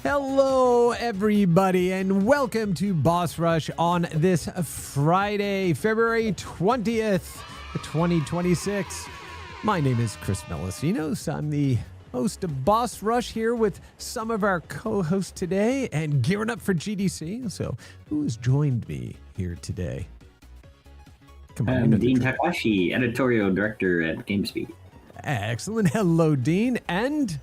Hello, everybody, and welcome to Boss Rush on this Friday, February 20th, 2026. My name is Chris Melisinos. I'm the host of Boss Rush here with some of our co-hosts today and gearing up for GDC. So who's joined me here today? I'm Dean Takashi, editorial director at GameSpeed. Excellent. Hello, Dean. And...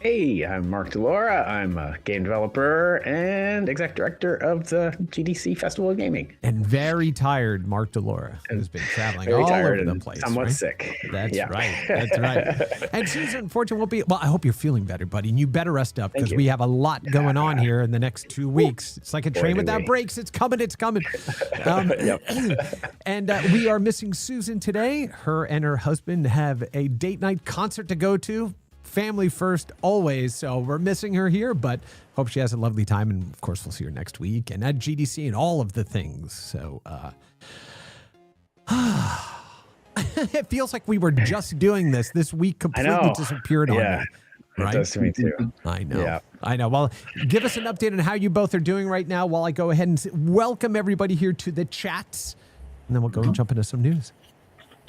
Hey, I'm Mark DeLaura. I'm a game developer and exec director of the GDC Festival of Gaming. And very tired Mark DeLaura, who's been traveling all over the place. Somewhat right? sick. That's right. That's right. And she's unfortunately won't be. Well, I hope you're feling better, buddy. And you better rest up because we have a lot going on here in the next 2 weeks. It's like a train without brakes. It's coming. It's coming. And we are missing Susan today. Her and her husband have a date night concert to go to. Family first always, so we're missing her here, but hope she has a lovely time, and of course we'll see her next week and at GDC and all of the things. So it feels like we were just doing this week completely disappeared on me. Right? It does to me too. I know. Well, give us an update on how you both are doing right now while I go ahead and welcome everybody here to the chats, and then we'll go and jump into some news.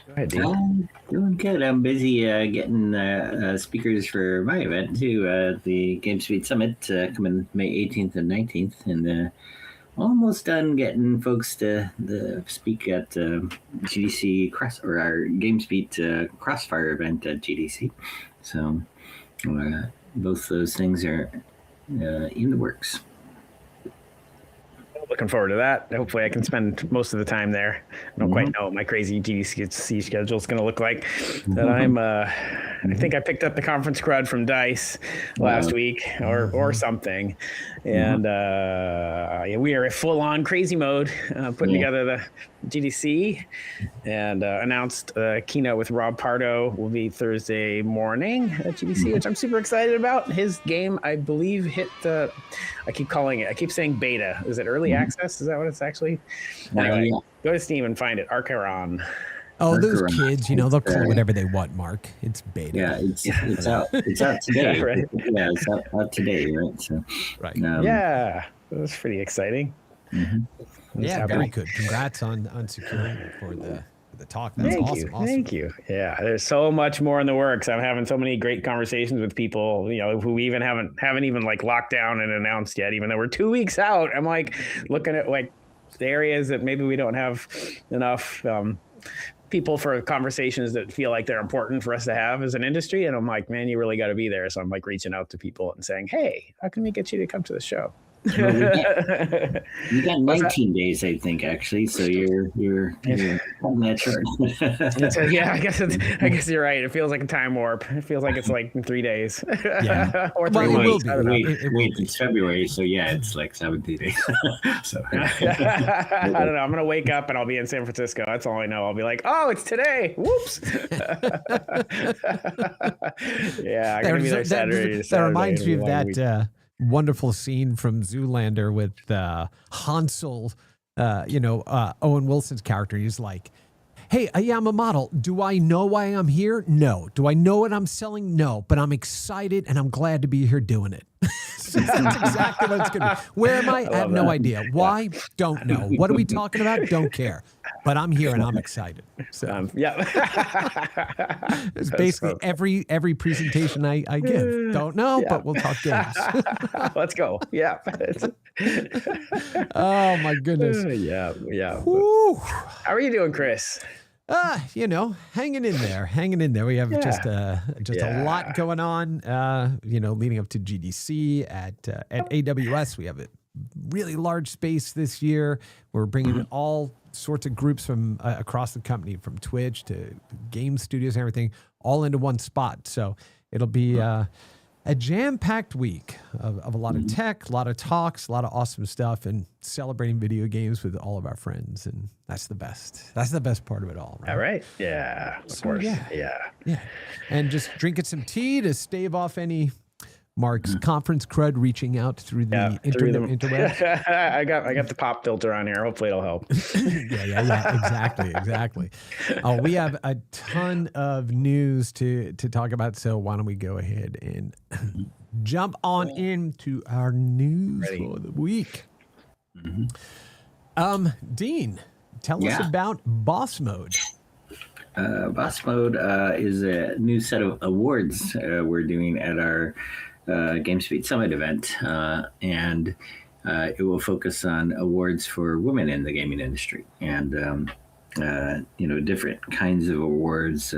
Go ahead, Dean. Doing good. I'm busy getting speakers for my event too. The GameSpeed Summit coming May 18th and 19th, and almost done getting folks to speak at GDC or our GameSpeed Crossfire event at GDC. So both those things are in the works. Looking forward to that. Hopefully I can spend most of the time there. I don't quite know what my crazy GDC schedule is going to look like. But I think I picked up the conference crud from DICE last week or something. And we are in full-on crazy mode putting together the GDC, and announced a keynote with Rob Pardo will be Thursday morning at GDC, which I'm super excited about. His game, I believe, hit the, I keep saying beta. Is it early access? Is that what it's actually? Anyway, go to Steam and find it. Archeron. Oh, those kids, they'll call it whatever they want, Mark. It's beta. Yeah, it's out. It's out today. Right. Yeah, it's out today, right? So, right. Yeah, it was pretty exciting. Yeah, very good. Congrats on securing it for the talk. That's awesome. Thank you. Yeah, there's so much more in the works. I'm having so many great conversations with people, who we even haven't even like locked down and announced yet, even though we're 2 weeks out. I'm like looking at like the areas that maybe we don't have enough people for conversations that feel like they're important for us to have as an industry. And I'm like, man, you really got to be there. So I'm like reaching out to people and saying, hey, how can we get you to come to the show? You got 19 days, I think, actually. So you're on that chart. Yeah, I guess you're right. It feels like a time warp. It feels like it's like 3 days. Yeah. Or 3 weeks. Wait, it's February, so yeah, it's like 17 days. So I don't know. I'm gonna wake up and I'll be in San Francisco. That's all I know. I'll be like, oh, it's today. Whoops. Yeah, I'm gonna be there Saturday. That reminds me of that wonderful scene from Zoolander with Hansel, Owen Wilson's character. He's like, hey, I'm a model. Do I know why I'm here? No. Do I know what I'm selling? No. But I'm excited and I'm glad to be here doing it. That's exactly what it's going to be. Where am I? I have no idea. Why? Don't know. What are we talking about? Don't care. But I'm here and I'm excited. So it's basically every presentation I give. Don't know, but we'll talk games. Let's go. Yeah. Oh my goodness. Yeah. Whew. How are you doing, Chris? Hanging in there. We have just a lot going on, leading up to GDC at AWS. We have a really large space this year. We're bringing all sorts of groups from across the company, from Twitch to game studios and everything, all into one spot. So it'll be a jam-packed week of a lot of tech, a lot of talks, a lot of awesome stuff, and celebrating video games with all of our friends. And that's the best. That's the best part of it all. Right? All right. Yeah. Of course. Yeah. And just drinking some tea to stave off any Mark's conference crud reaching out through the interwebs. I got the pop filter on here. Hopefully it'll help. Yeah. Exactly. We have a ton of news to talk about. So why don't we go ahead and jump on into our news for the week. Dean, tell us about Boss Mode. Boss Mode is a new set of awards we're doing at our GameSpeed Summit event, and it will focus on awards for women in the gaming industry, and different kinds of awards,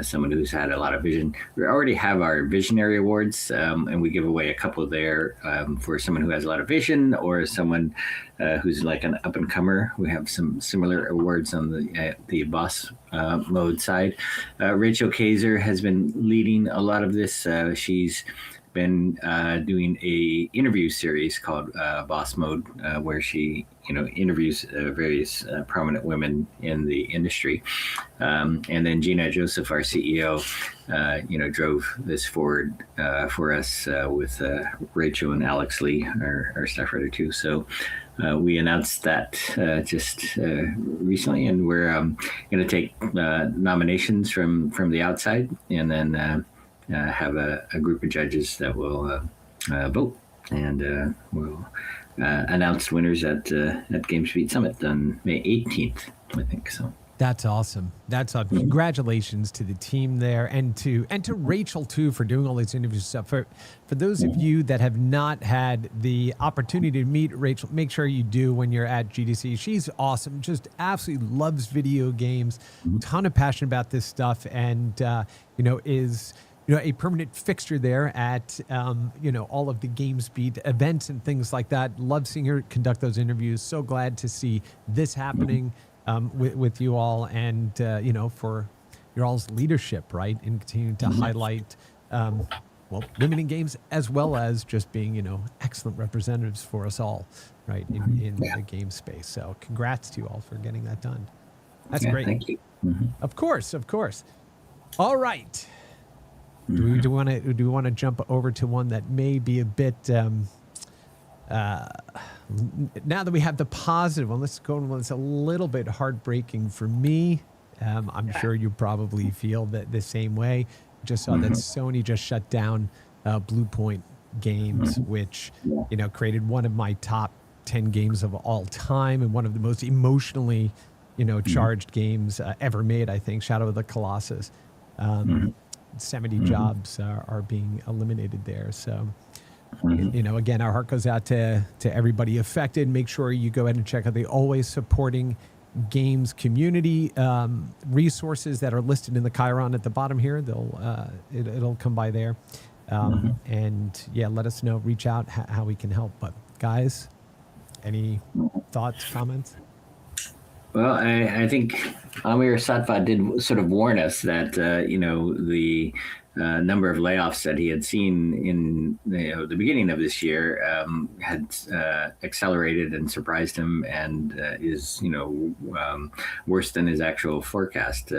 someone who's had a lot of vision. We already have our Visionary Awards, and we give away a couple there for someone who has a lot of vision, or someone who's like an up-and-comer. We have some similar awards on the Boss Mode side. Rachel Kaiser has been leading a lot of this. She's been doing a interview series called Boss Mode, where she interviews various prominent women in the industry, and then Gina Joseph, our CEO, drove this forward for us with Rachel and Alex Lee, our staff writer too. So we announced that just recently, and we're going to take nominations from the outside, and then have a group of judges that will vote, and we'll announce winners at GameSpeed Summit on May 18th, I think. So that's awesome. That's awesome. Congratulations to the team there, and to Rachel too for doing all these interviews stuff. For those of you that have not had the opportunity to meet Rachel, make sure you do when you're at GDC. She's awesome. Just absolutely loves video games. Ton of passion about this stuff, and is a permanent fixture there at, all of the GameSpeed events and things like that. Love seeing her conduct those interviews. So glad to see this happening with you all, and, for your all's leadership, right? And continuing to highlight, women in games, as well as just being, excellent representatives for us all, right, in the game space. So congrats to you all for getting that done. That's great. Thank you. Of course. All right. Do we want to jump over to one that may be a bit now that we have the positive one? Let's go to one that's a little bit heartbreaking for me. I'm sure you probably feel that the same way. Just saw that Sony just shut down Blue Point Games, which created one of my top 10 games of all time, and one of the most emotionally charged games ever made, I think. Shadow of the Colossus. 70 jobs are being eliminated there. So, again, our heart goes out to everybody affected. Make sure you go ahead and check out the Always Supporting Games community resources that are listed in the Chiron at the bottom here. It'll come by there. And let us know, reach out how we can help. But guys, any thoughts, comments? Well, I think Amir Satva did sort of warn us that, the number of layoffs that he had seen in the beginning of this year had accelerated and surprised him, and is, worse than his actual forecast.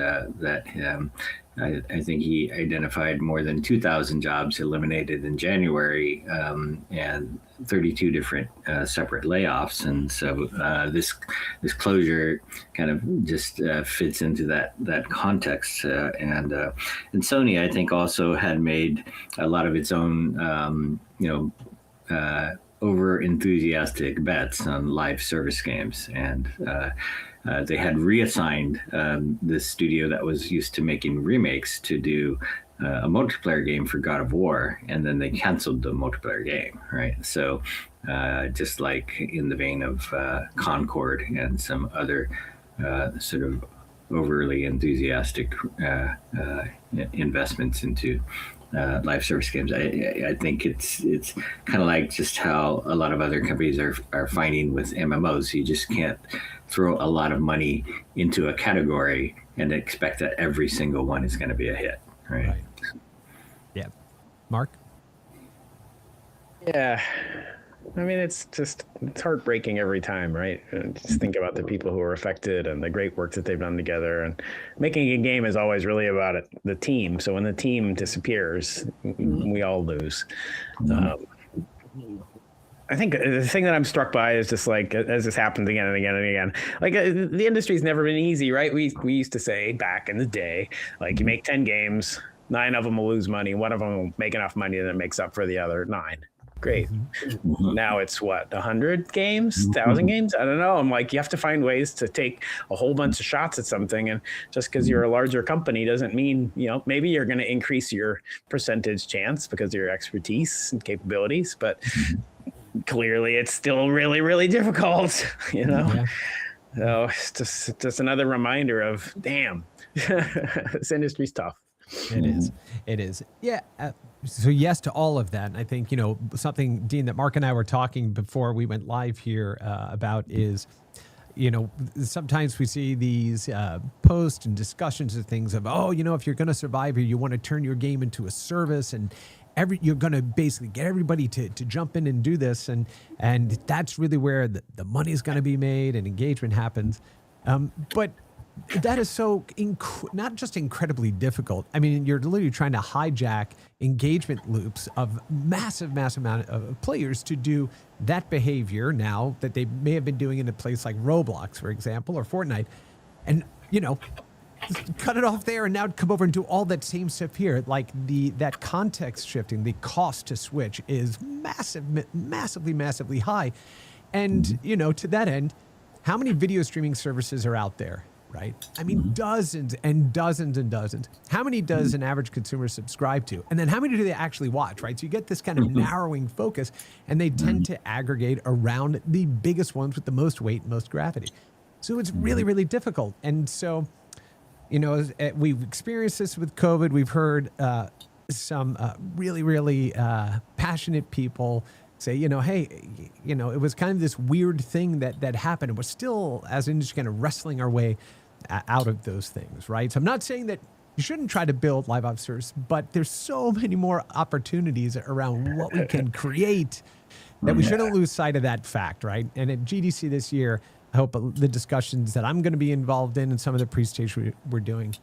I think he identified more than 2,000 jobs eliminated in January, and 32 different separate layoffs. And so this closure kind of just fits into that context. And Sony, I think, also had made a lot of its own, over enthusiastic bets on live service games, and they had reassigned this studio that was used to making remakes to do a multiplayer game for God of War, and then they canceled the multiplayer game, right? So just like in the vein of Concord and some other sort of overly enthusiastic investments into live service games. I think it's kind of like just how a lot of other companies are finding with MMOs. You just can't throw a lot of money into a category and expect that every single one is going to be a hit, right? Yeah. Mark? Yeah. I mean, it's heartbreaking every time, right? And just think about the people who are affected and the great work that they've done together. And making a game is always really about the team. So when the team disappears, we all lose. I think the thing that I'm struck by is just like, as this happens again and again and again, like the industry's never been easy, right? We used to say back in the day, like you make 10 games, 9 of them will lose money. One of them will make enough money that it makes up for the other 9. Great. Now it's what, 100 games, 1,000 games? I don't know. I'm like, you have to find ways to take a whole bunch of shots at something. And just because you're a larger company doesn't mean, maybe you're going to increase your percentage chance because of your expertise and capabilities. But clearly it's still really, really difficult, Yeah. So it's just another reminder of, damn, this industry's tough. It is. Yeah. So yes to all of that. And I think, something, Dean, that Mark and I were talking before we went live here about is, sometimes we see these posts and discussions of things of, if you're going to survive here, you want to turn your game into a service, and you're going to basically get everybody to jump in and do this. And that's really where the money is going to be made and engagement happens. But that is so not just incredibly difficult. I mean, you're literally trying to hijack engagement loops of massive amount of players to do that behavior now that they may have been doing in a place like Roblox, for example, or Fortnite. And, cut it off there and now come over and do all that same stuff here. Like that context shifting, the cost to switch is massively high. And, to that end, how many video streaming services are out there? Right? I mean, dozens and dozens and dozens. How many does an average consumer subscribe to? And then how many do they actually watch, right? So you get this kind of narrowing focus, and they tend to aggregate around the biggest ones with the most weight, most gravity. So it's really, really difficult. And so, we've experienced this with COVID. We've heard some really passionate people say, hey, it was kind of this weird thing that happened. And we're still, as an industry, kind of wrestling our way out of those things, right? So I'm not saying that you shouldn't try to build live ops service, but there's so many more opportunities around what we can create that we shouldn't lose sight of that fact, right? And at GDC this year, I hope the discussions that I'm going to be involved in and some of the presentations we're doing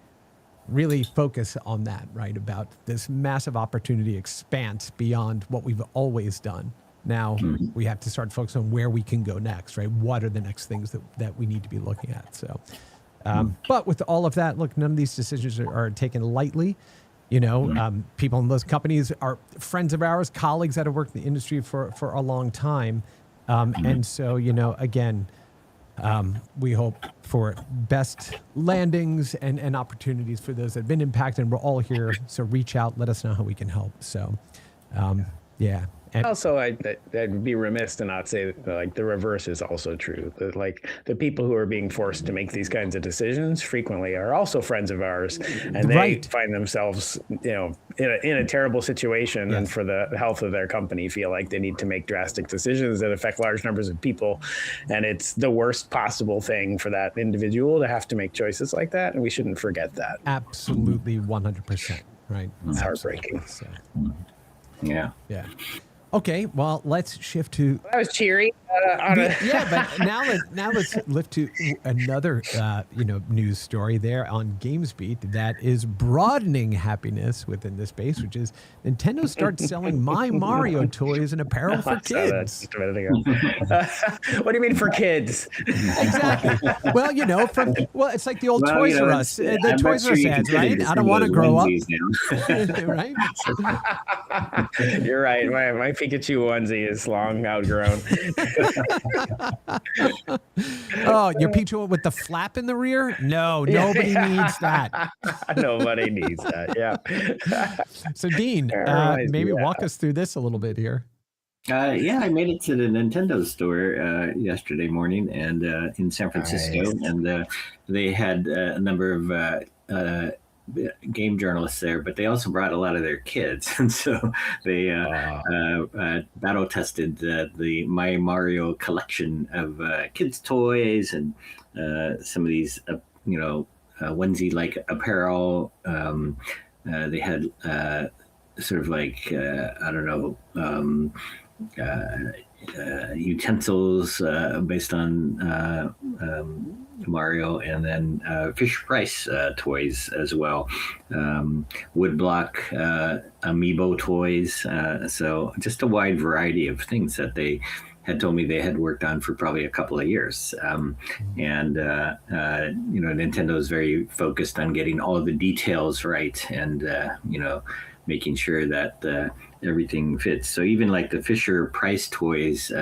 really focus on that, right? About this massive opportunity expanse beyond what we've always done. Now we have to start focusing on where we can go next, right? What are the next things that we need to be looking at? So, but with all of that, look, none of these decisions are taken lightly. People in those companies are friends of ours, colleagues that have worked in the industry for a long time. And so, again, we hope for best landings and opportunities for those that have been impacted. And we're all here. So reach out, let us know how we can help. So, yeah. And also, I'd be remiss to not say that, the reverse is also true. That, the people who are being forced to make these kinds of decisions frequently are also friends of ours, and they find themselves, in a terrible situation, and for the health of their company, feel like they need to make drastic decisions that affect large numbers of people, and it's the worst possible thing for that individual to have to make choices like that, and we shouldn't forget that. Absolutely, 100%. Right. It's heartbreaking. So. Yeah. Okay, well, let's shift to. That was cheery. But now let's lift to another news story there on GamesBeat that is broadening happiness within the space, which is Nintendo starts selling My Mario toys and apparel for kids. What do you mean for kids? Exactly. Well, it's like the old Toys R Us, the Toys R Us ads, right? I don't want to grow up, right? You're right. My Pikachu onesie is long outgrown. Oh, your Pikachu with the flap in the rear? No, nobody needs that. Nobody needs that. Yeah. So, Dean, maybe walk us through this a little bit here. I made it to the Nintendo store yesterday morning and in San Francisco, and they had a number of game journalists there, but they also brought a lot of their kids, and so they battle tested the My Mario collection of kids toys and some of these onesie like apparel. They had sort of like utensils based on Mario, and then Fisher-Price toys as well, woodblock amiibo toys. So just a wide variety of things that they had told me they had worked on for probably a couple of years. Nintendo is very focused on getting all the details right, and making sure that everything fits. So even like the Fisher Price toys,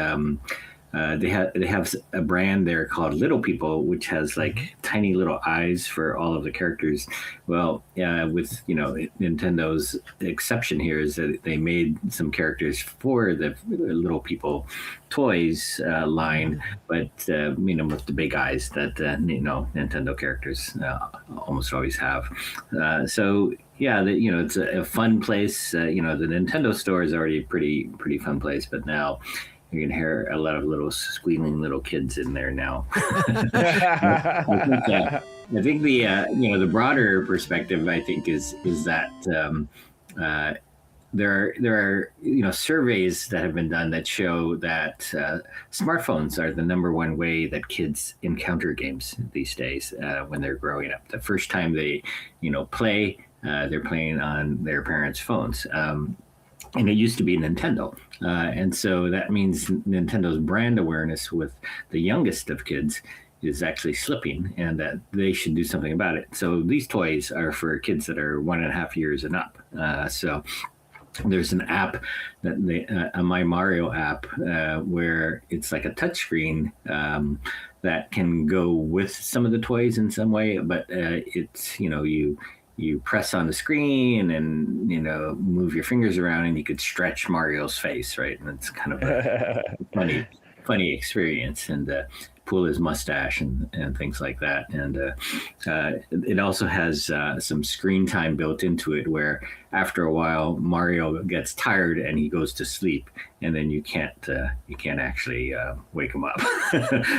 they have a brand there called Little People, which has like tiny little eyes for all of the characters. Well, with Nintendo's exception here is that they made some characters for the Little People toys line, but with the big eyes that Nintendo characters almost always have. It's a fun place. The Nintendo store is already a pretty fun place, but now you can hear a lot of little squealing little kids in there now. I think the broader perspective, I think, is that there are surveys that have been done that show that smartphones are the number one way that kids encounter games these days when they're growing up. The first time they play, they're playing on their parents' phones. And it used to be Nintendo. And so that means Nintendo's brand awareness with the youngest of kids is actually slipping, and that they should do something about it. So these toys are for kids that are 1.5 years and up. So there's an app, a My Mario app, where it's like a touchscreen that can go with some of the toys in some way, but it's, you press on the screen and move your fingers around, and you could stretch Mario's face, right? And it's kind of a funny experience, and pull his mustache and things like that. And it also has some screen time built into it, where after a while Mario gets tired and he goes to sleep, and then you can't actually wake him up.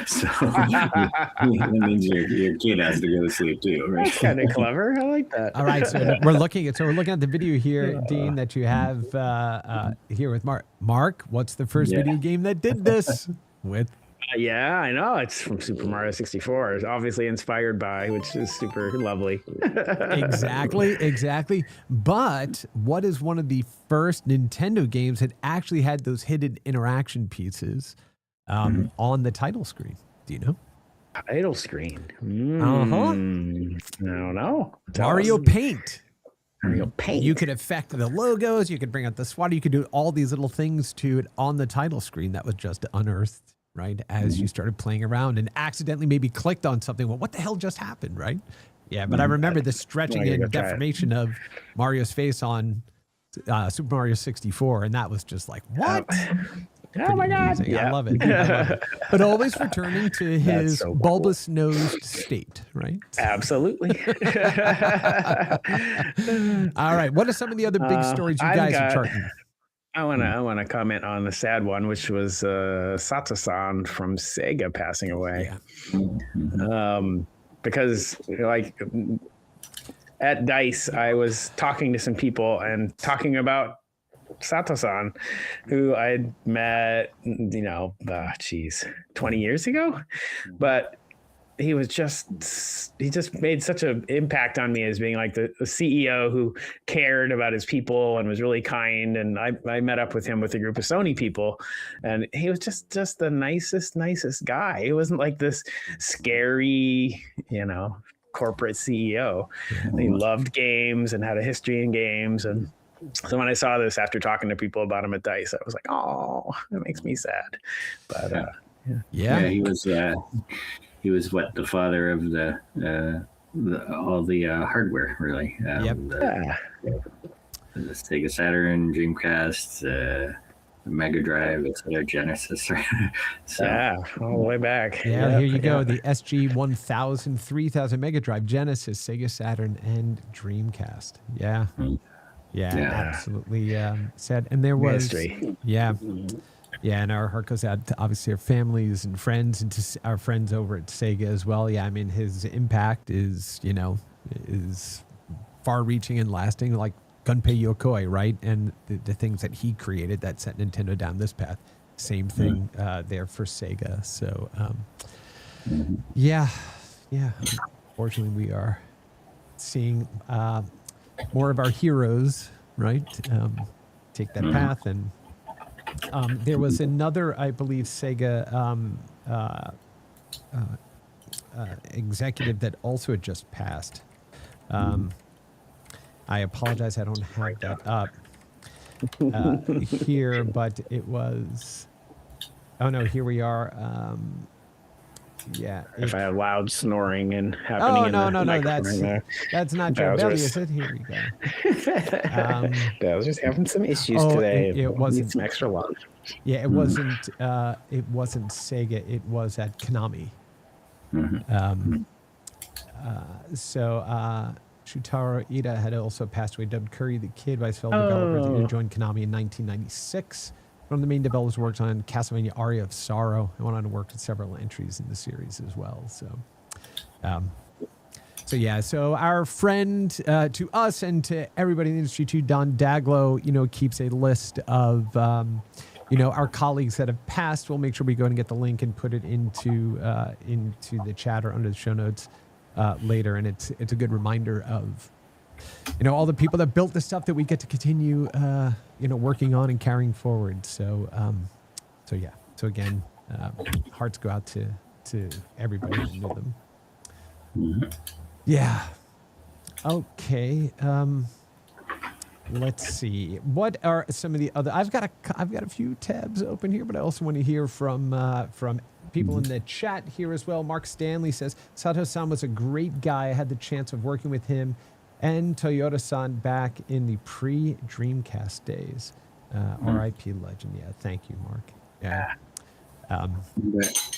So that means your kid has to go to sleep too, right? That's kind of clever. I like that. All right, so we're looking at the video here, Dean, that you have here with Mark. Mark, what's the first video game that did this with? Yeah, I know. It's from Super Mario 64. It's obviously inspired by, which is super lovely. Exactly. But what is one of the first Nintendo games that actually had those hidden interaction pieces on the title screen? Do you know? Title screen? Uh-huh. I don't know. Mario Paint. Mario Paint. You could affect the logos. You could bring out the swatter. You could do all these little things to it on the title screen that was just unearthed, right, as you started playing around and accidentally maybe clicked on something. Well, what the hell just happened, right? Yeah, but I remember the stretching and deformation of Mario's face on Super Mario 64, and that was just like, what? Oh my God. Yeah. I love it. But always returning to his bulbous-nosed state, right? Absolutely. All right. What are some of the other big stories you guys are charting? I want to comment on the sad one, which was Sato-san from Sega passing away. Yeah. Because at DICE, I was talking to some people and talking about Sato-san, who I'd met, 20 years ago, but he just made such an impact on me as being like the CEO who cared about his people and was really kind. And I met up with him with a group of Sony people, and he was just the nicest guy. He wasn't like this scary, corporate CEO. He loved games and had a history in games. And so when I saw this after talking to people about him at DICE, I was like, oh, that makes me sad. But he was the father of all the hardware, really. The Sega Saturn, Dreamcast, Mega Drive, etc., Genesis. So, all the way back. Yeah, here you go. The SG 1000, 3000 Mega Drive, Genesis, Sega Saturn, and Dreamcast. Yeah. Yeah, absolutely sad. And there was history. Yeah, and our heart goes out to obviously our families and friends, and to our friends over at Sega as well. Yeah, I mean, his impact is far-reaching and lasting, like Gunpei Yokoi, right? And the things that he created that set Nintendo down this path. Same thing there for Sega. So, yeah. Unfortunately, we are seeing more of our heroes, right? Take that path, and There was another, I believe, Sega executive that also had just passed. I apologize, I don't have that up here, but it was. Oh no, here we are. Yeah. If I had loud snoring and happening in the microphone that's not Joe Belly, is it? Here we go. I was just having some issues today. It wasn't some extra love. Yeah, it wasn't. It wasn't Sega. It was at Konami. Shutaro Ida had also passed away. Dubbed Curry the Kid, vice fellow developer, who joined Konami in 1996. One of the main developers worked on Castlevania Aria of Sorrow and went on to work with several entries in the series as well. So our friend to us and to everybody in the industry too, Don Daglow, keeps a list of, our colleagues that have passed. We'll make sure we go and get the link and put it into the chat or under the show notes later. And it's a good reminder of, all the people that built the stuff that we get to continue, working on and carrying forward. So again, hearts go out to everybody who knew them. Yeah. Okay. Let's see. What are some of the other? I've got a few tabs open here, but I also want to hear from people in the chat here as well. Mark Stanley says Sato-san was a great guy. I had the chance of working with him and Toyota-san back in the pre-Dreamcast days. R.I.P. legend. Yeah, thank you, Mark. Yeah.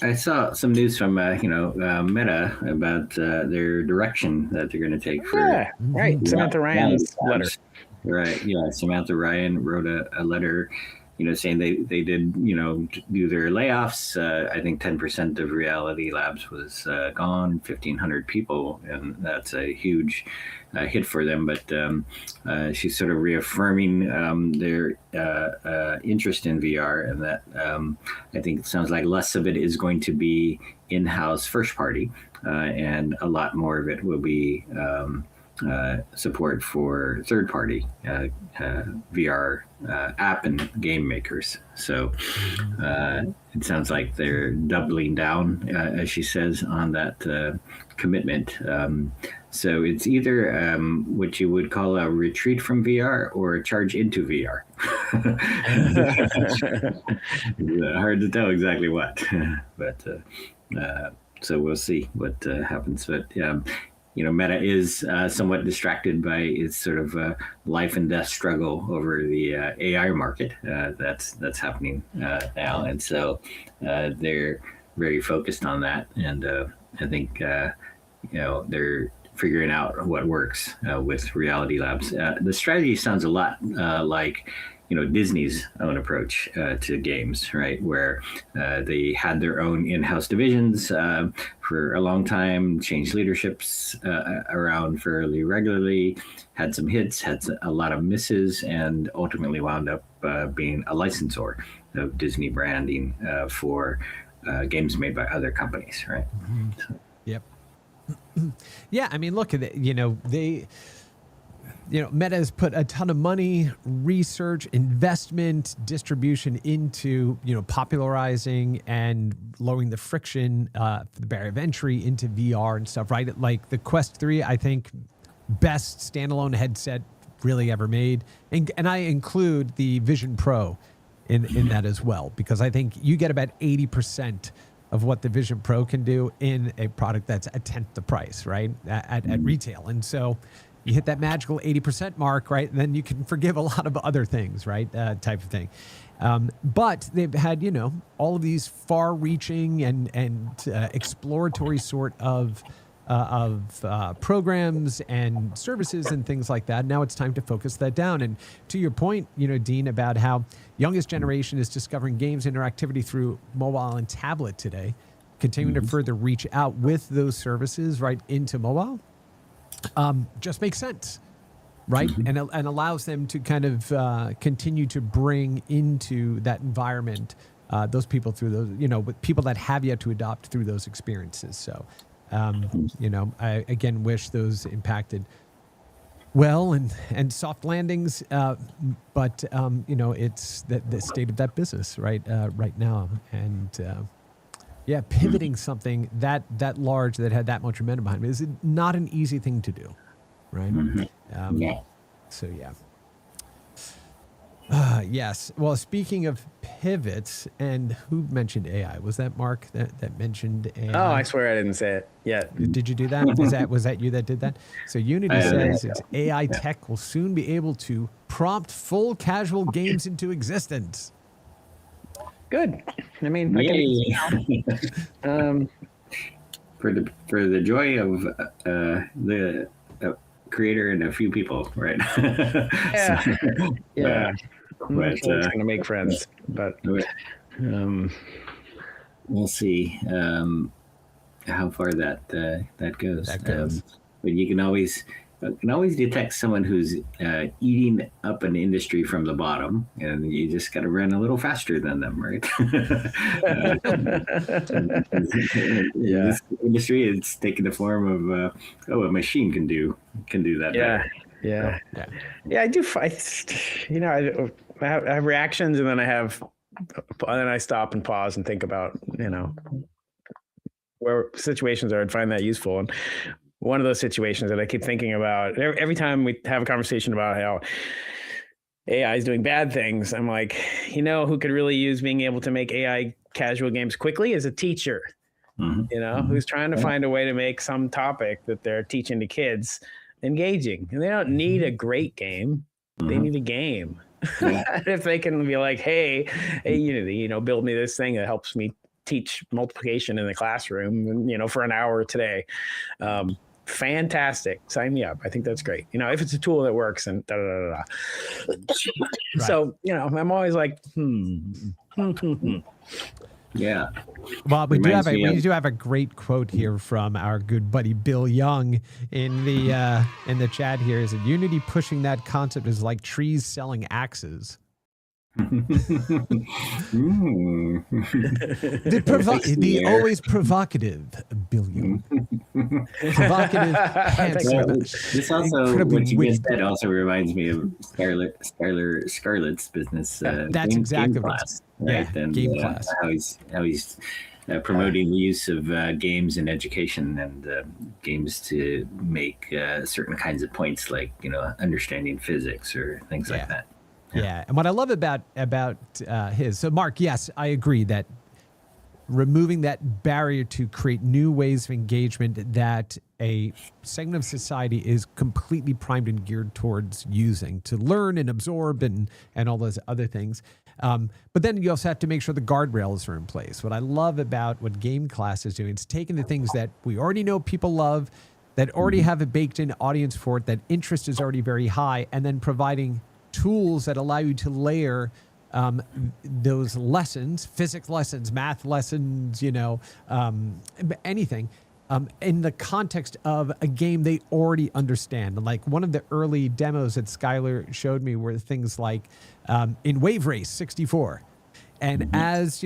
I saw some news from Meta about their direction that they're going to take for Samantha Ryan's letter. Right. Yeah. Samantha Ryan wrote a letter, saying they did, do their layoffs. I think 10% of Reality Labs was gone, 1,500 people, and that's a huge hit for them. But she's sort of reaffirming their interest in VR, and that I think it sounds like less of it is going to be in-house first party, and a lot more of it will be support for third-party VR app and game makers. So it sounds like they're doubling down, as she says, on that commitment. So it's either what you would call a retreat from VR or a charge into VR. It's hard to tell exactly what, but so we'll see what happens. But Meta is somewhat distracted by its sort of life and death struggle over the AI market that's happening now, and so they're very focused on that. And I think they're figuring out what works with Reality Labs. The strategy sounds a lot like Disney's own approach to games, right? Where they had their own in-house divisions for a long time, changed leaderships around fairly regularly, had some hits, had a lot of misses, and ultimately wound up being a licensor of Disney branding for games made by other companies, right? Mm-hmm. So. Yep. Yeah, I mean, look at it. Meta has put a ton of money, research, investment, distribution into, popularizing and lowering the friction for the barrier of entry into VR and stuff, right? Like the Quest 3, I think, best standalone headset really ever made. And I include the Vision Pro in that as well, because I think you get about 80% of what the Vision Pro can do in a product that's a tenth the price, right? At retail. And so you hit that magical 80% mark, right? And then you can forgive a lot of other things, right? Type of thing. But they've had, all of these far-reaching and exploratory sort of programs and services and things like that. Now it's time to focus that down. And to your point, Dean, about how youngest generation is discovering games interactivity through mobile and tablet today, continuing to further reach out with those services right into mobile. Just makes sense, right? And allows them to kind of continue to bring into that environment those people through those, with people that have yet to adopt through those experiences. So, I again wish those impacted well, and soft landings, but it's the state of that business right now, and yeah, pivoting something that large that had that much momentum behind it is not an easy thing to do, right? Yeah. So yeah. Yes. Well, speaking of pivots, and who mentioned AI? Was that Mark that mentioned AI? Oh, I swear I didn't say it yet. Did you do that? Was that you that did that? So Unity says its AI tech will soon be able to prompt full casual games into existence. Good. I mean, for the joy of the creator and a few people, right? Yeah. So, Yeah. But It's gonna make friends, but we'll see how far that goes. That goes. But you can always detect someone who's eating up an industry from the bottom, and you just got to run a little faster than them, right? This industry, it's taking the form of a machine can do that. Yeah. Yeah. I do. I have reactions, and then I stop and pause and think about where situations are. I'd find that useful. And one of those situations that I keep thinking about every time we have a conversation about how AI is doing bad things, I'm like, who could really use being able to make AI casual games quickly is a teacher, who's trying to find a way to make some topic that they're teaching to kids engaging. And they don't need a great game. They need a game. Yeah. If they can be like, hey, Unity, build me this thing that helps me teach multiplication in the classroom, for an hour today. Fantastic. Sign me up. I think that's great. If it's a tool that works and da da da da. Right. So, I'm always like, Yeah. Well, we do have a great quote here from our good buddy Bill Young in the chat here. Is that Unity pushing that concept is like trees selling axes. The always provocative Bill Young. Provocative, handsome. This also, what you just said, also reminds me of Scarlett's business. That's exactly what class, right? Yeah, and game class. How he's promoting the use of games in education and games to make certain kinds of points, like understanding physics or things like that. Yeah, and what I love about his, so Mark, yes, I agree that removing that barrier to create new ways of engagement that a segment of society is completely primed and geared towards using to learn and absorb and all those other things. But then you also have to make sure the guardrails are in place. What I love about what Game Class is doing is taking the things that we already know people love, that already have a baked-in audience for it, that interest is already very high, and then providing tools that allow you to layer those lessons, physics lessons, math lessons, anything, in the context of a game they already understand. And like one of the early demos that Skylar showed me were things like in Wave Race 64. And as,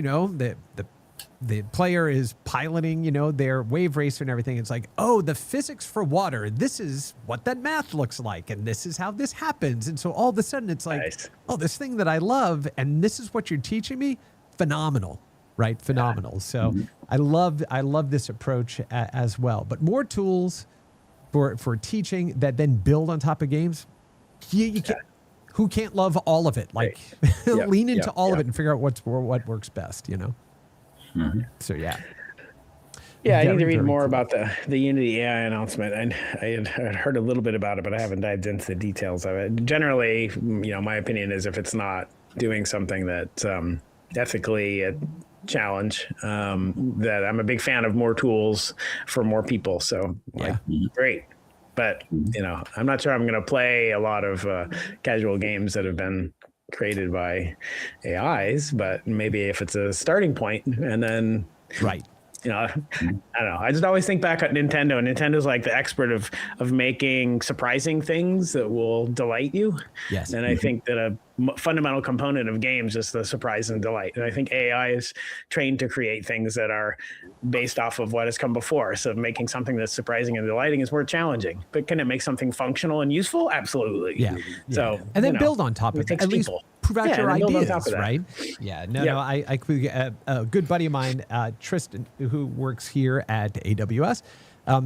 the player is piloting, their wave racer and everything. It's like, oh, the physics for water. This is what that math looks like. And this is how this happens. And so all of a sudden it's like, nice. Oh, this thing that I love. And this is what you're teaching me. Phenomenal, right? Phenomenal. So I love this approach as well. But more tools for teaching that then build on top of games. You can't, who can't love all of it? Like lean into all of it and figure out what works best, So I need to read more about the Unity AI announcement. And I had heard a little bit about it, but I haven't dived into the details of it. Generally, my opinion is if it's not doing something that's ethically a challenge, that I'm a big fan of more tools for more people. So great. But, I'm not sure I'm going to play a lot of casual games that have been created by AIs, but maybe if it's a starting point and then you know, I don't know. I just always think back at Nintendo. Nintendo's like the expert of making surprising things that will delight you. Yes. And I think that a fundamental component of games is the surprise and delight. And I think AI is trained to create things that are based off of what has come before. So making something that's surprising and delighting is more challenging. But can it make something functional and useful? Absolutely. Yeah. So and then build on top of it. At least prove out your ideas, right? Yeah. No, I a good buddy of mine, Tristan, who works here at AWS,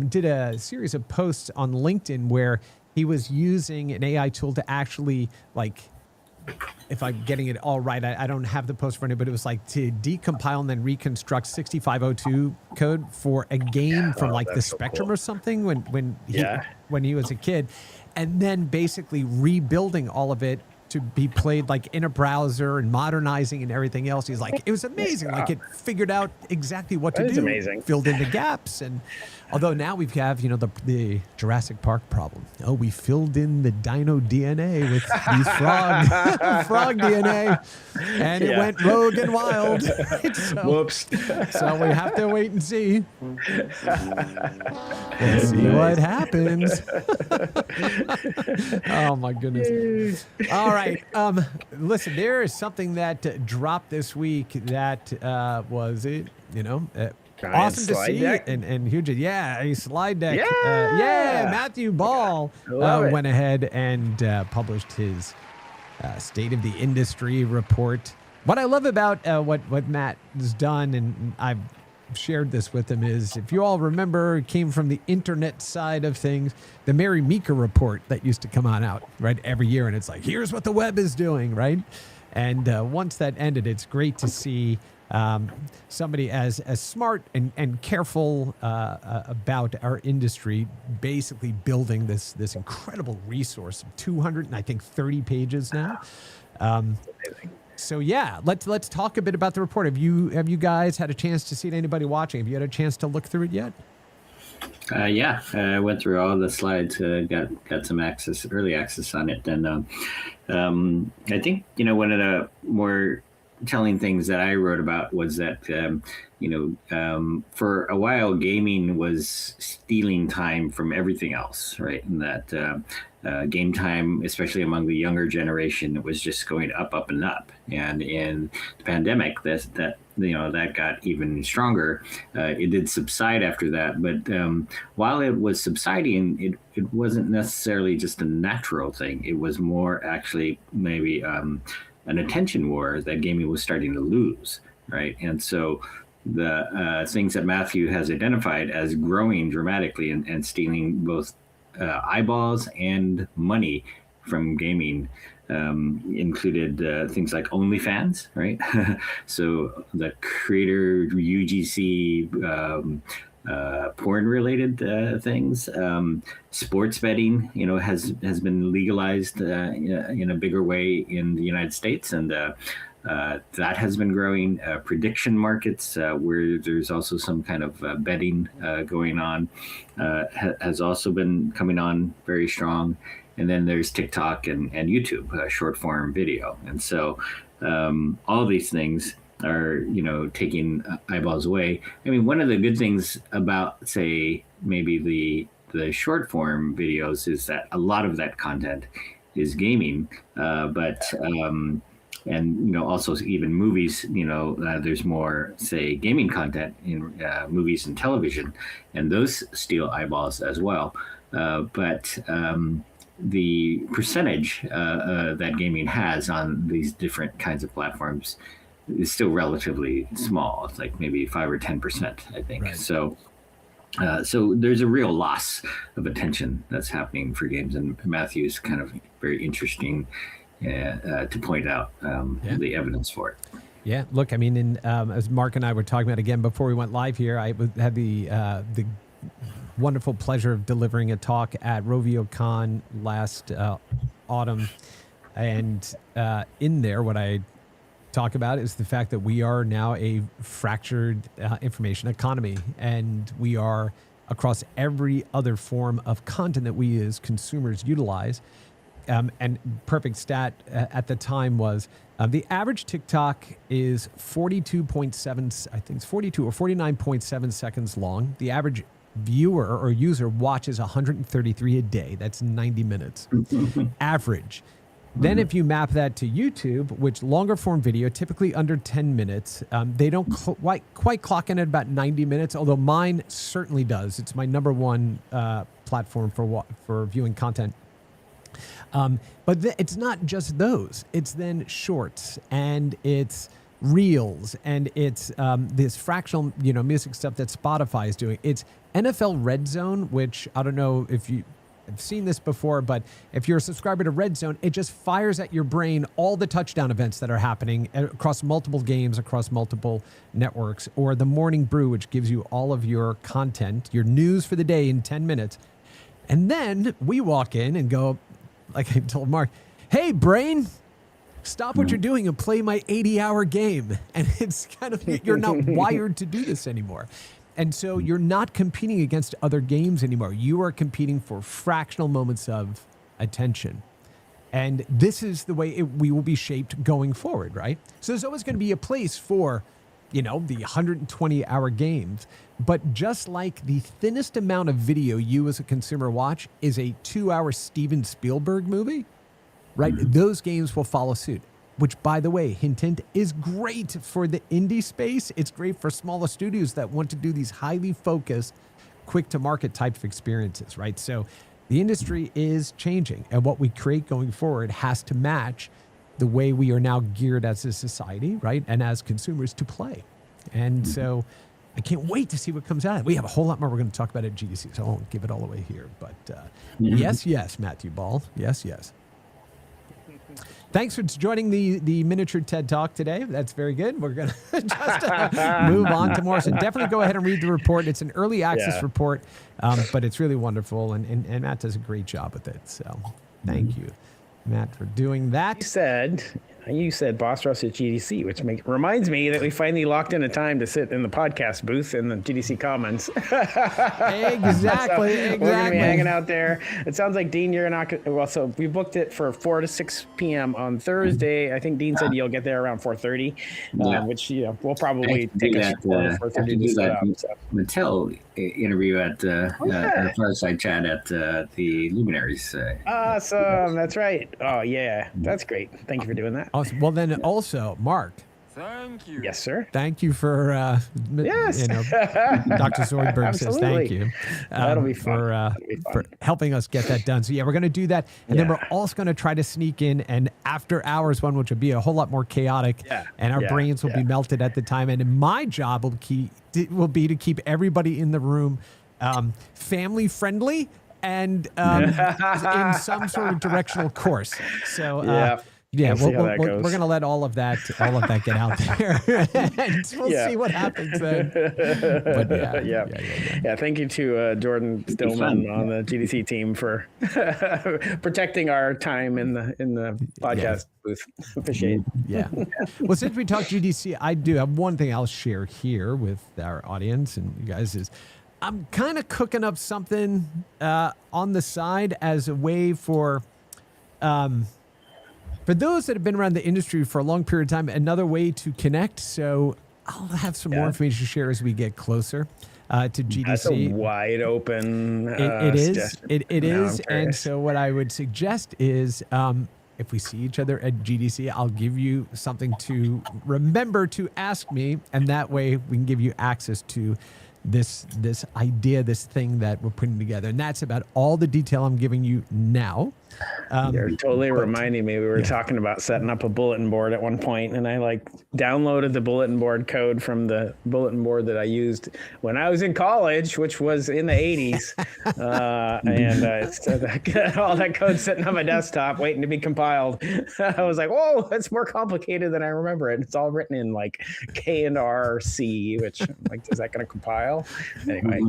did a series of posts on LinkedIn where he was using an AI tool to actually, like, if I'm getting it all right, I don't have the post for it, but it was like to decompile and then reconstruct 6502 code for a game from like the Spectrum or something when he was a kid, and then basically rebuilding all of it to be played like in a browser and modernizing and everything else. He's like, it was amazing. Like it figured out exactly what to do. Amazing. Filled in the gaps. And although now we have, the Jurassic Park problem. Oh, we filled in the dino DNA with these frog DNA, and it went rogue and wild. Whoops. So we have to wait and see. We'll see what happens. Oh my goodness. All right. Listen, there is something that dropped this week that was it, awesome to see and huge. Yeah, a slide deck. Matthew Ball went ahead and published his State of the Industry report. What I love about what Matt has done, and I've shared this with him, is if you all remember, it came from the internet side of things, the Mary Meeker report that used to come out right every year, and it's like, here's what the web is doing, right? And once that ended, it's great to see somebody as smart and careful about our industry, basically building this incredible resource of 230 pages now. So yeah, let's talk a bit about the report. Have you guys had a chance to see it? Anybody watching? Have you had a chance to look through it yet? I went through all the slides, got some early access on it, and I think one of the more telling things that I wrote about was that for a while gaming was stealing time from everything else, right? And that game time, especially among the younger generation, was just going up and up. And in the pandemic, that got even stronger. It did subside after that, but while it was subsiding, it wasn't necessarily just a natural thing. It was more actually maybe an attention war that gaming was starting to lose, right? And so the things that Matthew has identified as growing dramatically and stealing both eyeballs and money from gaming included things like OnlyFans, right? So the creator UGC porn-related things, sports betting, has been legalized in a bigger way in the United States, and that has been growing. Prediction markets, where there's also some kind of betting going on, has also been coming on very strong. And then there's TikTok and YouTube, short form video. And so all these things are, taking eyeballs away. I mean, one of the good things about, say, maybe the short form videos is that a lot of that content is gaming, but also even movies, there's more, say, gaming content in movies and television, and those steal eyeballs as well. But the percentage that gaming has on these different kinds of platforms is still relatively small. It's like maybe 5 or 10%, I think. Right. So there's a real loss of attention that's happening for games, and Matthew's kind of very interesting to point out the evidence for it. Yeah, look, I mean, as Mark and I were talking about again before we went live here, I had the wonderful pleasure of delivering a talk at RovioCon last autumn, and in there, what I talk about is the fact that we are now a fractured information economy, and we are across every other form of content that we as consumers utilize. and perfect stat at the time was the average TikTok is 42.7, I think it's 42 or 49.7 seconds long. The average viewer or user watches 133 a day. That's 90 minutes average. Then if you map that to YouTube, which longer form video, typically under 10 minutes, they don't quite clock in at about 90 minutes, although mine certainly does. It's my number one platform for viewing content. But it's not just those. It's then shorts, and it's reels, and it's this fractional, music stuff that Spotify is doing. It's NFL Red Zone, which I don't know if you have seen this before, but if you're a subscriber to Red Zone, it just fires at your brain all the touchdown events that are happening across multiple games, across multiple networks, or the Morning Brew, which gives you all of your content, your news for the day in 10 minutes. And then we walk in and go, like I told Mark, hey, brain, stop what you're doing and play my 80-hour game. And it's kind of, you're not wired to do this anymore. And so you're not competing against other games anymore. You are competing for fractional moments of attention. And this is the way we will be shaped going forward, right? So there's always going to be a place for, the 120-hour games. But just like the thinnest amount of video you as a consumer watch is a 2-hour Steven Spielberg movie, right? Those games will follow suit. Which, by the way, hint, hint, is great for the indie space. It's great for smaller studios that want to do these highly focused, quick-to-market type of experiences, right? So the industry is changing, and what we create going forward has to match the way we are now geared as a society, right, and as consumers to play. And so I can't wait to see what comes out of it. We have a whole lot more we're going to talk about at GDC, so I won't give it all away here. But yes, Matthew Ball. Yes. Thanks for joining the miniature TED Talk today. That's very good. We're going to just move on to more. So definitely go ahead and read the report. It's an early access report, but it's really wonderful. And Matt does a great job with it. So thank you, Matt, for doing that. You said Boss Rush at GDC, which reminds me that we finally locked in a time to sit in the podcast booth in the GDC Commons. Exactly. We're going to be hanging out there. It sounds like, Dean, you're not – well, so we booked it for 4 to 6 p.m. on Thursday. I think Dean said you'll get there around 4:30, which we'll probably take a 4:30 to set up. Mattel interview at our Fireside Chat at the Luminaries. Awesome. That's right. Oh, yeah. That's great. Thank you for doing that. Awesome. Well, then also, Mark. Thank you. Yes, sir. Thank you for, yes. Dr. Zoidberg says thank you. That'll be fun. For helping us get that done. So, we're going to do that. And then we're also going to try to sneak in an after hours one, which will be a whole lot more chaotic. And our brains will be melted at the time. And my job will be to keep everybody in the room family friendly and in some sort of directional course. So, we're going to let all of that get out there, and we'll see what happens then. But thank you to Jordan Stillman on the GDC team for protecting our time in the podcast booth. Appreciate it. Well, since we talked GDC, I do have one thing I'll share here with our audience and you guys is I'm kind of cooking up something on the side as a way for those that have been around the industry for a long period of time, another way to connect. So I'll have some more information to share as we get closer to GDC. That's a wide open It is. And so what I would suggest is if we see each other at GDC, I'll give you something to remember to ask me. And that way we can give you access to this idea, this thing that we're putting together. And that's about all the detail I'm giving you now. You're totally reminding me. We were talking about setting up a bulletin board at one point, and I downloaded the bulletin board code from the bulletin board that I used when I was in college, which was in the 80s. It's all that code sitting on my desktop waiting to be compiled. I was like, whoa, it's more complicated than I remember it. It's all written in K and R C, which is that going to compile? Anyway,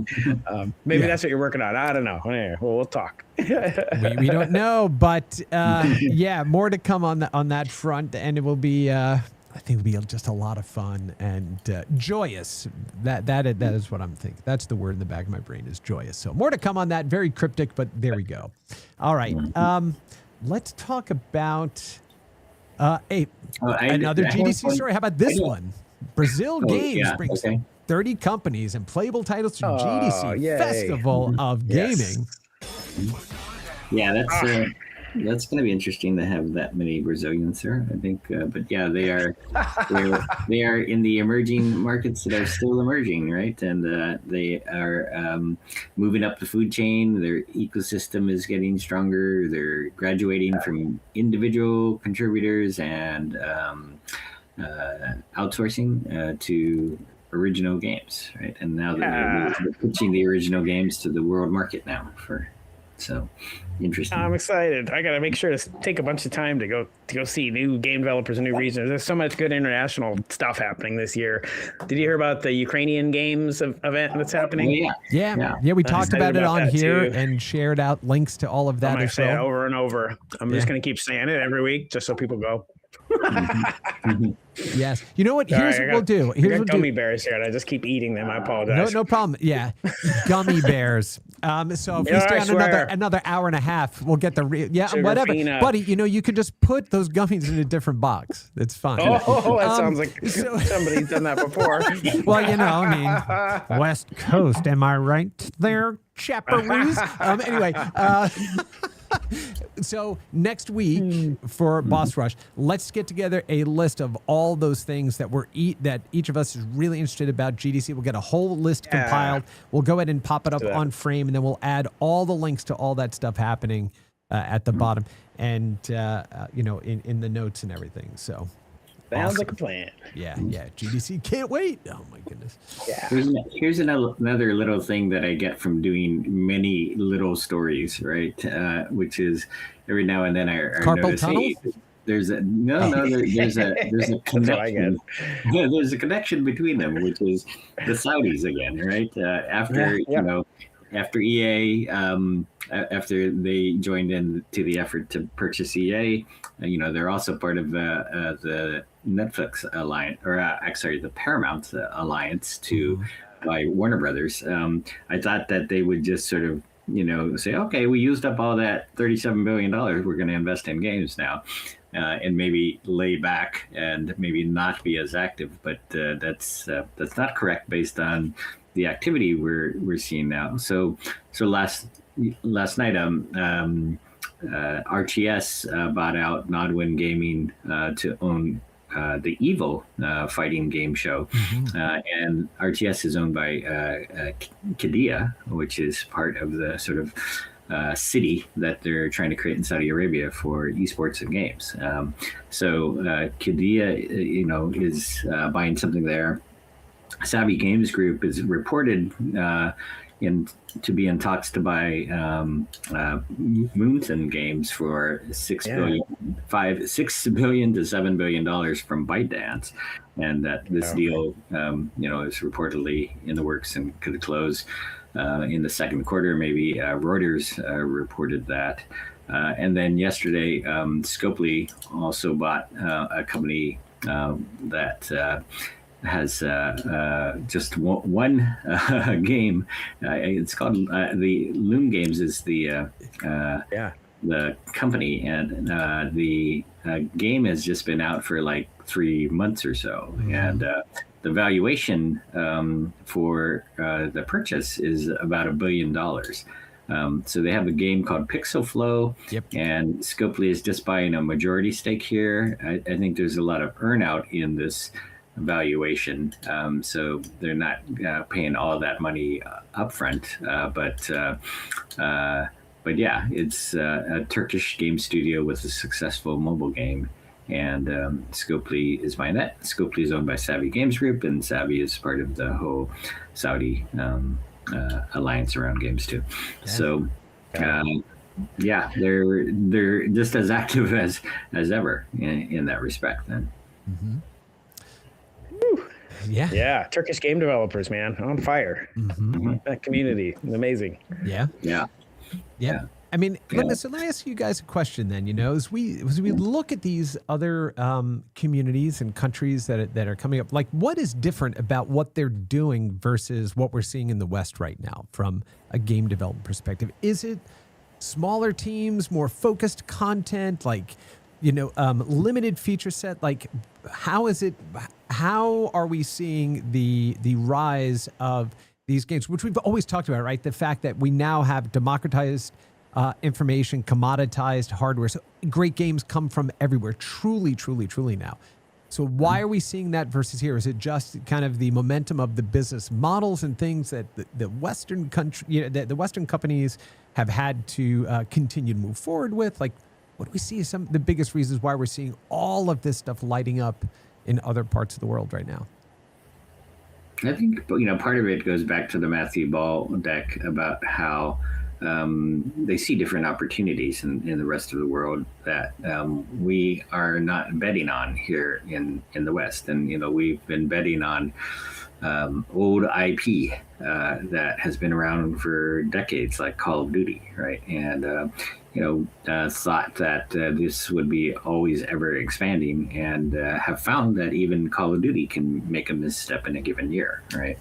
maybe that's what you're working on. I don't know. Anyway, we'll talk. we don't know, but more to come on that front, and it will be I think it'll be just a lot of fun and joyous. That is what I'm thinking. That's the word in the back of my brain is joyous. So more to come on that. Very cryptic, but there we go. All right. let's talk about I another have GDC one. story. How about this one? Brazil Games brings 30 companies and playable titles to GDC yay. Festival of Gaming. Yeah, that's going to be interesting to have that many Brazilians there, I think. But yeah, they are in the emerging markets that are still emerging, right? And they are moving up the food chain. Their ecosystem is getting stronger. They're graduating from individual contributors and outsourcing to original games, right? And now they're pitching the original games to the world market now so interesting. I'm excited. I got to make sure to take a bunch of time to go see new game developers in new regions. There's so much good international stuff happening this year. Did you hear about the Ukrainian games event that's happening? Oh, yeah. We talked about it on here too. and shared out links to all of that. I'm going to say it over and over. I'm just going to keep saying it every week just so people go. Yes. You know what? Here's what we'll do. Here's what gummy bears here, and I just keep eating them. I apologize. No problem. Yeah, gummy bears. So if we stay on another hour and a half, we'll get the Sugar whatever, peanut. buddy. You can just put those gummies in a different box. It's fine. Oh, that sounds like somebody's done that before. Well, I mean, West Coast. Am I right there, chaperoos? Anyway. So next week for Boss Rush, let's get together a list of all those things that that each of us is really interested about GDC. We'll get a whole list compiled. We'll go ahead and pop it up on Frame, and then we'll add all the links to all that stuff happening at the bottom, and in the notes and everything. So sounds like a plan. Yeah. GDC can't wait. Oh my goodness. Yeah. Here's another little thing that I get from doing many little stories, right? Which is every now and then I notice, hey, there's a connection. There's a connection between them, which is the Saudis again, right? After EA, after they joined in to the effort to purchase EA, they're also part of the Netflix alliance, or the Paramount alliance to buy Warner Brothers. I thought that they would just sort of, say, okay, we used up all that $37 billion. We're going to invest in games now, and maybe lay back and maybe not be as active. But that's not correct based on the activity we're seeing now. So last night, RTS bought out Nodwin Gaming to own the Evo fighting game show, and RTS is owned by Qiddiya, which is part of the sort of city that they're trying to create in Saudi Arabia for esports and games. So Qiddiya, is buying something there. Savvy Games Group is reported to be in talks to buy Moonton Games for $6 billion to $7 billion from ByteDance, and that this deal, is reportedly in the works and could close in the second quarter. Maybe Reuters reported that, and then yesterday, Scopely also bought a company that has just one game. It's called the Loom Games is the company, and the game has just been out for like 3 months or so, and the valuation for the purchase is about $1 billion. So they have a game called Pixel Flow, and Scopely is just buying a majority stake here. I think there's a lot of earnout in this valuation, so they're not paying all that money upfront, but yeah, it's a Turkish game studio with a successful mobile game, and Scopely is buying that. Scopely is owned by Savvy Games Group, and Savvy is part of the whole Saudi alliance around games too. So they're just as active as ever in that respect then. Yeah. Turkish game developers, man, on fire. That community, amazing. Yeah. I mean, let me ask you guys a question then. As we look at these other communities and countries that are coming up, like, what is different about what they're doing versus what we're seeing in the West right now from a game development perspective? Is it smaller teams, more focused content, like, limited feature set? Like, how are we seeing the rise of these games, which we've always talked about, right? The fact that we now have democratized information, commoditized hardware. So great games come from everywhere, truly, truly, truly now. So why are we seeing that versus here? Is it just kind of the momentum of the business models and things that the Western country, the Western companies have had to continue to move forward with? Like, what do we see as some of the biggest reasons why we're seeing all of this stuff lighting up in other parts of the world right now? I think, part of it goes back to the Matthew Ball deck about how they see different opportunities in the rest of the world that we are not betting on here in the West. And, we've been betting on old IP that has been around for decades, like Call of Duty, right? And, thought that this would be always ever expanding, and have found that even Call of Duty can make a misstep in a given year, right?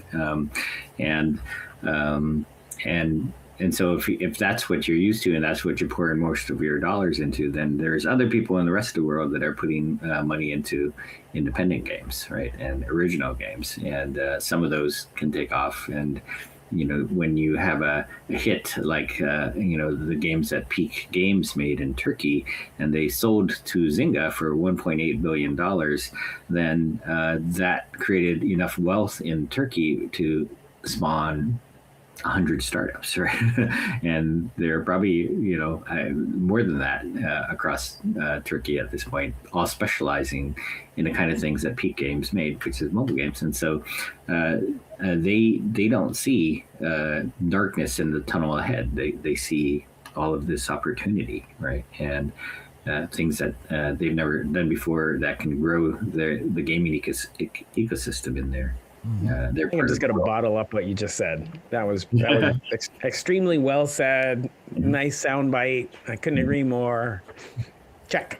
And so if that's what you're used to and that's what you're pouring most of your dollars into, then there's other people in the rest of the world that are putting money into independent games, right, and original games, and some of those can take off. And when you have a hit like the games that Peak Games made in Turkey, and they sold to Zynga for $1.8 billion, then that created enough wealth in Turkey to spawn 100 startups, right? And there are probably, more than that across Turkey at this point, all specializing in the kind of things that Peak Games made, which is mobile games. And so they don't see darkness in the tunnel ahead. They see all of this opportunity, right? And things that they've never done before that can grow the gaming ecosystem in there. I'm just going to bottle up what you just said. That was extremely well said. Nice soundbite. I couldn't agree more. Check.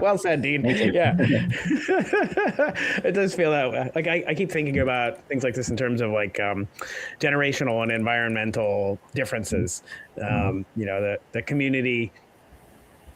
Well said, Dean. Yeah. It does feel that way. Like I keep thinking about things like this in terms of like generational and environmental differences. The community.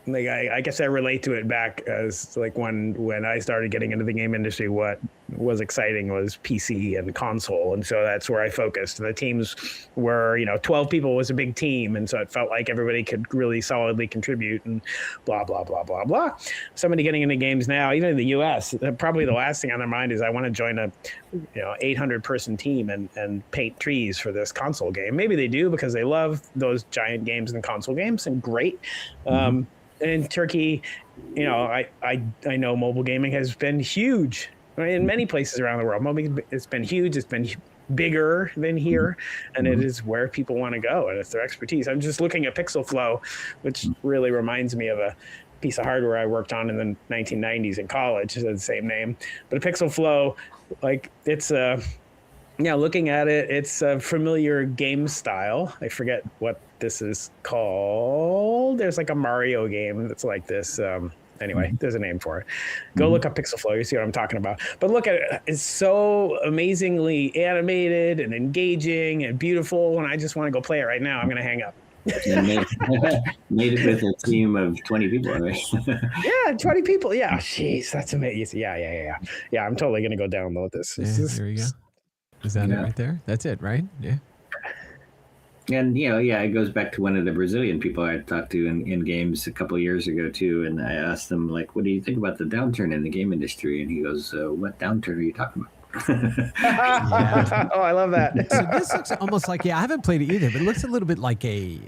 Like I guess I relate to it back as like when I started getting into the game industry, what was exciting was PC and console. And so that's where I focused. The teams were, 12 people was a big team. And so it felt like everybody could really solidly contribute and blah, blah, blah, blah, blah. Somebody getting into games now, even in the US, probably the last thing on their mind is I want to join a 800 person team and paint trees for this console game. Maybe they do because they love those giant games and console games, and great. In Turkey, I know mobile gaming has been huge. In many places around the world, it's been huge. It's been bigger than here, and it is where people want to go, and it's their expertise. I'm just looking at Pixel Flow, which really reminds me of a piece of hardware I worked on in the 1990s in college. It has the same name, but a Pixel Flow, like it's looking at it, it's a familiar game style. I forget what this is called. There's like a Mario game that's like this. Anyway, there's a name for it. Go look up Pixel Flow. You see what I'm talking about. But look at it. It's so amazingly animated and engaging and beautiful. And I just want to go play it right now. I'm going to hang up. Made it with a team of 20 people, right? Yeah, 20 people. Yeah. Jeez, that's amazing. Yeah. I'm totally going to go download this. There you go. Is that it right there? That's it, right? Yeah. And, it goes back to one of the Brazilian people I talked to in games a couple of years ago, too. And I asked him, like, what do you think about the downturn in the game industry? And he goes, what downturn are you talking about? Yeah. Oh, I love that. So this looks almost like, I haven't played it either, but it looks a little bit like a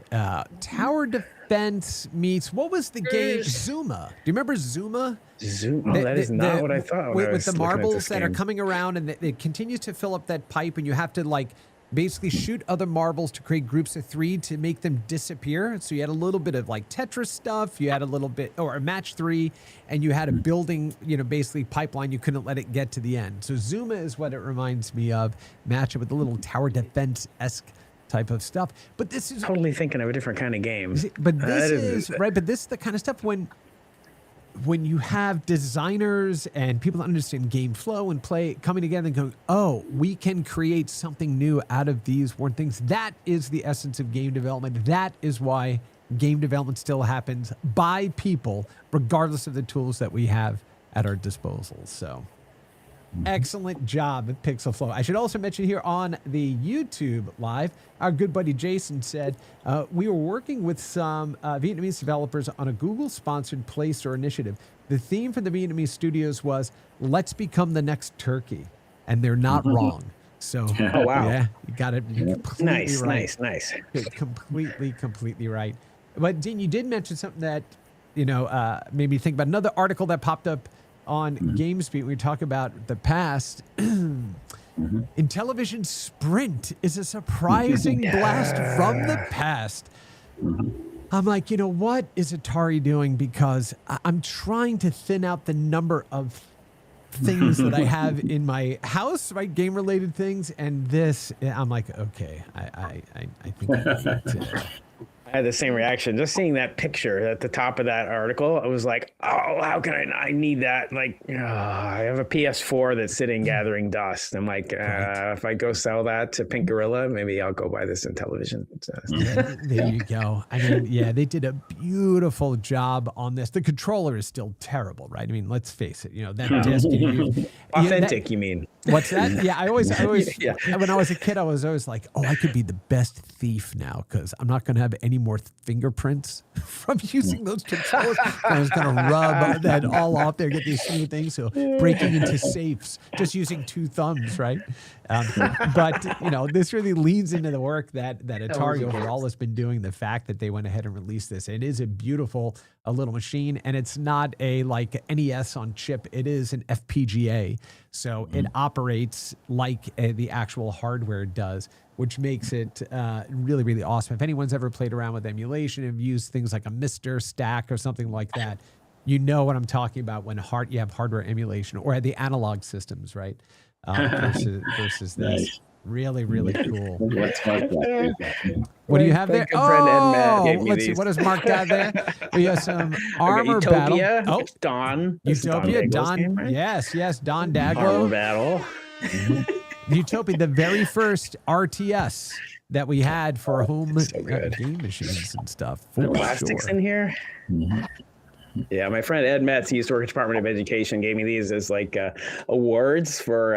tower defense meets, what was the game? Zuma. Do you remember Zuma? Zuma. That is not what I thought. With the marbles that are coming around, and it continues to fill up that pipe, and you have to like basically shoot other marbles to create groups of 3 to make them disappear. So you had a little bit of like Tetris stuff, you had a little bit, or a match 3, and you had a building, basically pipeline. You couldn't let it get to the end. So Zuma is what it reminds me of, match it with a little tower defense-esque type of stuff. But this is totally thinking of a different kind of game. But this is right. But this is the kind of stuff when when you have designers and people that understand game flow and play coming together and going, oh, we can create something new out of these one things. That is the essence of game development. That is why game development still happens by people, regardless of the tools that we have at our disposal. So excellent job at Pixel Flow. I should also mention here on the YouTube live, our good buddy Jason said, we were working with some Vietnamese developers on a Google-sponsored Play Store initiative. The theme for the Vietnamese studios was, let's become the next Turkey. And they're not wrong. So, Oh, wow. yeah, you got it. Nice, right. nice. Completely right. But Dean, you did mention something that, made me think about another article that popped up on GameSpeak. We talk about the past. In television, Sprint is a surprising blast from the past. I'm like, what is Atari doing? Because I'm trying to thin out the number of things that I have in my house, right? Game-related things. And this, I'm like, okay, I think I need to... I had the same reaction. Just seeing that picture at the top of that article, I was like, oh, how can I need that? Like, I have a PS4 that's sitting gathering dust. I'm like, if I go sell that to Pink Gorilla, maybe I'll go buy this in television. There you go. I mean, yeah, they did a beautiful job on this. The controller is still terrible, right? I mean, let's face it. That disc. Authentic, you mean? What's that? Yeah, I always, Yeah. When I was a kid, I was always like, oh, I could be the best thief now because I'm not going to have any more fingerprints from using those controllers. I was going to rub that all off there, get these smooth things. So breaking into safes, just using 2 thumbs, right? But, this really leads into the work that Atari overall has been doing. The fact that they went ahead and released this. It is a beautiful little machine, and it's not a like NES on chip. It is an FPGA. So it operates like the actual hardware does, which makes it really, really awesome. If anyone's ever played around with emulation and used things like a Mister Stack or something like that, you know what I'm talking about when you have hardware emulation or the analog systems, right? Versus this. Nice. Really, really cool. What's Mark got? What do you have there? Good friend Ed Matt gave me Let's see. these. What is marked out there? We have some armor Utopia. battle. Don. This is Utopia. Dagglo's Don. game, right? Yes. Don Armor Dagglo. battle. Utopia, the very first RTS that we had for home so good. game machines and stuff. The For plastics sure. in here. Yeah, my friend Ed Metz, he used to work at the Department of Education, gave me these as like awards for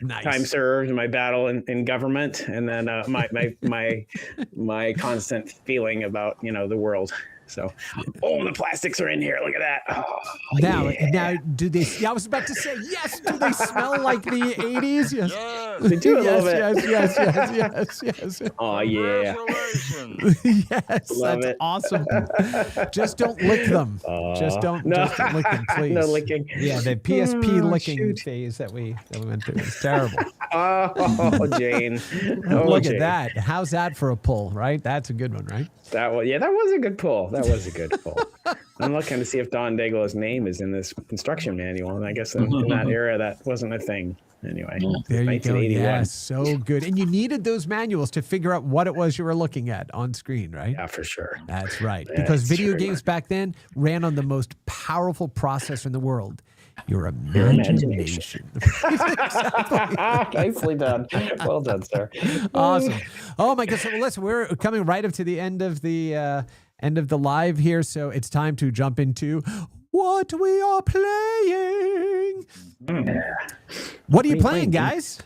Nice. time served in my battle in government, and then my constant feeling about the world. So, the plastics are in here. Look at that. Oh, Now, do they? Yeah, I was about to say yes. Do they smell like the 80s? Yes. They do a little bit. Yes. Oh yeah. Yes, Love that's it. awesome. Just don't lick them. Just don't lick them, please. No licking. Yeah, the PSP licking shoot. phase that we went through is terrible. Oh, Jane. Oh, Look Jane. at that. How's that for a pull, right? That's a good one, right? That was a good pull. I'm looking to see if Don Dagglo's name is in this instruction manual, and I guess in that era that wasn't a thing. Anyway, There you go. 1981. Yeah, so good. And you needed those manuals to figure out what it was you were looking at on screen, right? Yeah, for sure. That's right. Yeah, Because it's video true. games back then ran on the most powerful processor in the world, your imagination. Nicely done. Well done, sir. Awesome. Oh my goodness. Well, listen, we're coming right up to the end of the live here, so it's time to jump into what we are playing. What are you playing, guys?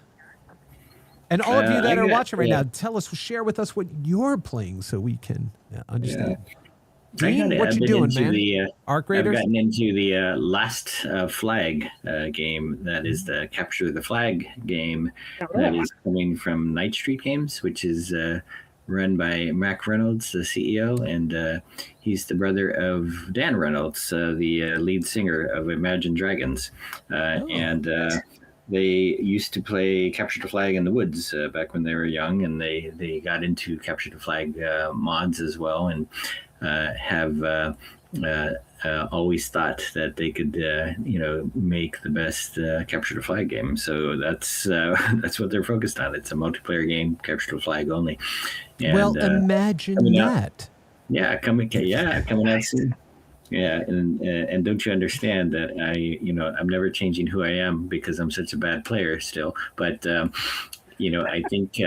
And all of you that are watching right now, share with us what you're playing so we can understand. Dean, what you doing, man? Arc Raiders? I've gotten into the Last Flag game. That is the Capture the Flag game that is coming from Night Street Games, which is run by Mac Reynolds, the CEO, and he's the brother of Dan Reynolds, the lead singer of Imagine Dragons. And they used to play Capture the Flag in the Woods back when they were young, and they got into Capture the Flag mods as well, and have always thought that they could, make the best Capture the Flag game. So that's what they're focused on. It's a multiplayer game, Capture the Flag only. And, Well, imagine that. Yeah, coming out soon. Yeah, and don't you understand that I'm never changing who I am because I'm such a bad player still. But I think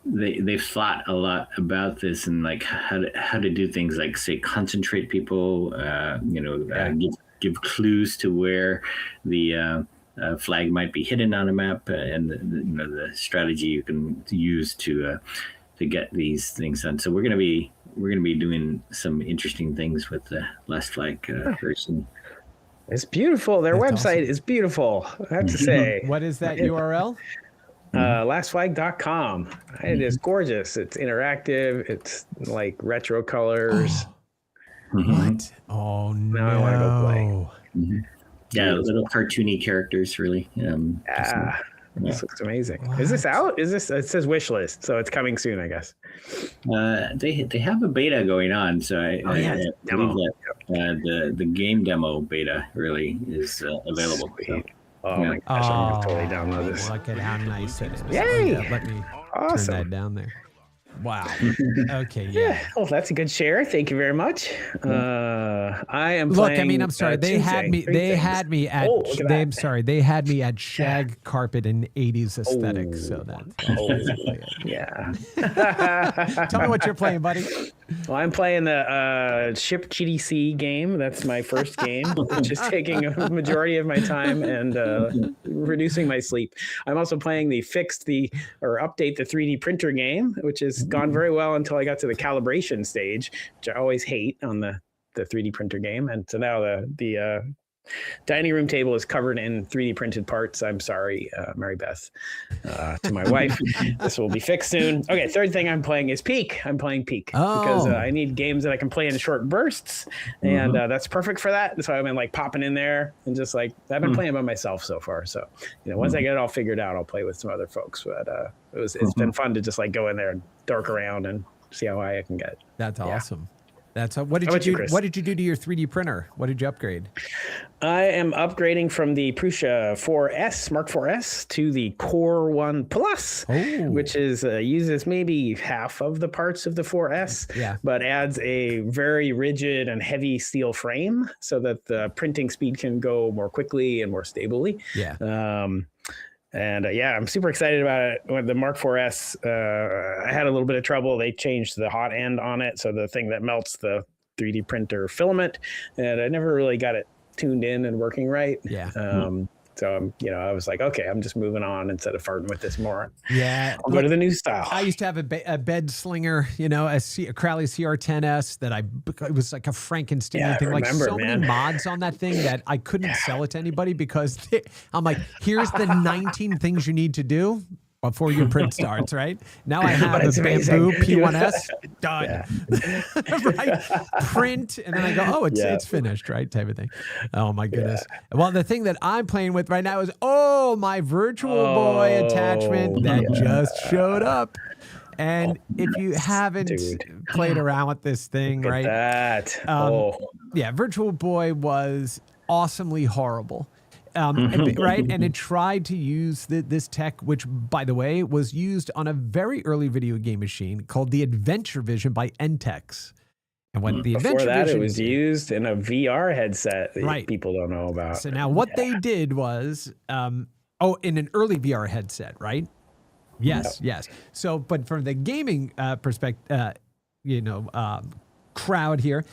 they've thought a lot about this and like how to do things like say concentrate people, give clues to where the flag might be hidden on a map, and the strategy you can use to get these things done. So we're gonna be doing some interesting things with the Last Flag person. It's beautiful. Their That's website awesome. is beautiful, I have to say. What is that URL? Lastflag.com. It is gorgeous. It's interactive. It's like retro colors. What? Oh no! Now I want to go play. Yeah, little cartoony characters, really. This looks amazing. Is this out? Is this? It says wish list, so it's coming soon, I guess. They have a beta going on, so I believe that the game demo beta really is available. So. Oh my gosh, I'm gonna totally download this. Look at how nice it is. Yay! Let me Awesome. turn that down there. Wow. Okay. Yeah. Well, that's a good share. Thank you very much. I am. Look, playing, I mean, I'm sorry. They had me. They had me at. I'm sorry. They had me at shag carpet and 80s aesthetic. So that's basically it. Yeah. Tell me what you're playing, buddy. Well, I'm playing the Ship GDC game. That's my first game, which is taking a majority of my time and reducing my sleep. I'm also playing the update the 3D printer game, which has gone very well until I got to the calibration stage, which I always hate on the 3D printer game. And so now the dining room table is covered in 3D printed parts. I'm sorry, Mary Beth, to my wife. This will be fixed soon. Okay, third thing I'm playing is Peak. I'm playing Peak because I need games that I can play in short bursts, and that's perfect for that. So I've been like popping in there and just like I've been playing by myself so far. So once I get it all figured out, I'll play with some other folks. But it's been fun to just like go in there and dork around and see how high I can get. That's awesome. What did you do? What did you do to your 3D printer? What did you upgrade? I am upgrading from the Prusa 4S, Mark 4S, to the Core 1 Plus, which is uses maybe half of the parts of the 4S, but adds a very rigid and heavy steel frame so that the printing speed can go more quickly and more stably. Yeah. I'm super excited about it. With the Mark 4S, I had a little bit of trouble. They changed the hot end on it, so the thing that melts the 3D printer filament, and I never really got it tuned in and working right. So I was like, okay, I'm just moving on instead of farting with this more. Yeah, I'll go to the new style. I used to have a bed slinger, a Crowley CR10S that it was like a Frankenstein thing. Like many mods on that thing that I couldn't sell it to anybody because I'm like, here's the 19 things you need to do before your print starts, right? Now I have a Bamboo P1S done. Right? Print, and then I go, it's finished, right? Type of thing. Oh my goodness. Well, the thing that I'm playing with right now is my Virtual Boy attachment that just showed up. And if you haven't played around with this thing, right? Virtual Boy was awesomely horrible. Right, and it tried to use this tech, which, by the way, was used on a very early video game machine called the Adventure Vision by Entex. And what the Adventure Vision, it was used in a VR headset that people don't know about. So now what they did was, in an early VR headset, right? Yes. So, but from the gaming perspective, crowd here.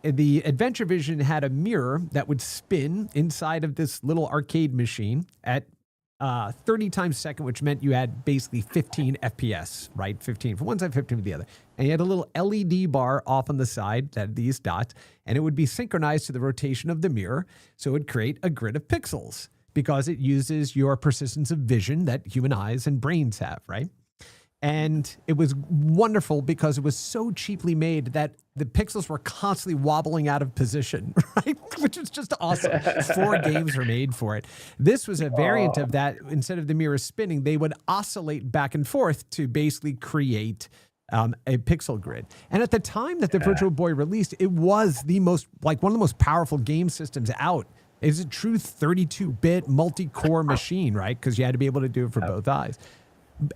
The Adventure Vision had a mirror that would spin inside of this little arcade machine at 30 times a second, which meant you had basically 15 FPS, right? 15 from one side, 15 from the other. And you had a little LED bar off on the side that had these dots, and it would be synchronized to the rotation of the mirror. So it would create a grid of pixels because it uses your persistence of vision that human eyes and brains have, right? And it was wonderful because it was so cheaply made that the pixels were constantly wobbling out of position, right? Which is just awesome. 4 games were made for it. This was a variant of that. Instead of the mirror spinning, they would oscillate back and forth to basically create a pixel grid. And at the time that the Virtual Boy released, it was one of the most powerful game systems out. It was a true 32-bit multi-core machine, right? Because you had to be able to do it for both eyes.